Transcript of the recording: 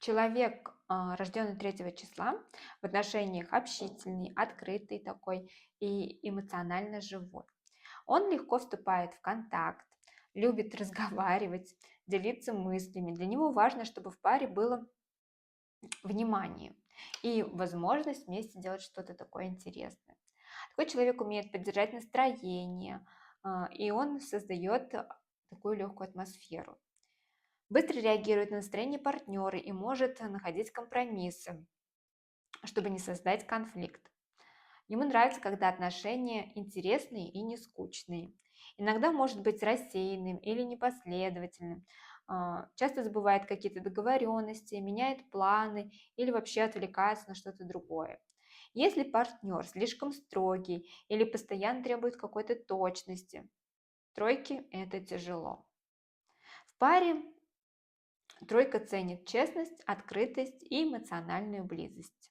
Человек, рожденный 3 числа, в отношениях общительный, открытый такой и эмоционально живой. Он легко вступает в контакт, любит разговаривать, делиться мыслями. Для него важно, чтобы в паре было внимание и возможность вместе делать что-то такое интересное. Такой человек умеет поддержать настроение, и он создает такую легкую атмосферу. Быстро реагирует на настроение партнера и может находить компромиссы, чтобы не создать конфликт. Ему нравится, когда отношения интересные и не скучные. Иногда может быть рассеянным или непоследовательным. Часто забывает какие-то договоренности, меняет планы или вообще отвлекается на что-то другое. Если партнер слишком строгий или постоянно требует какой-то точности, тройке это тяжело. В паре тройка ценит честность, открытость и эмоциональную близость.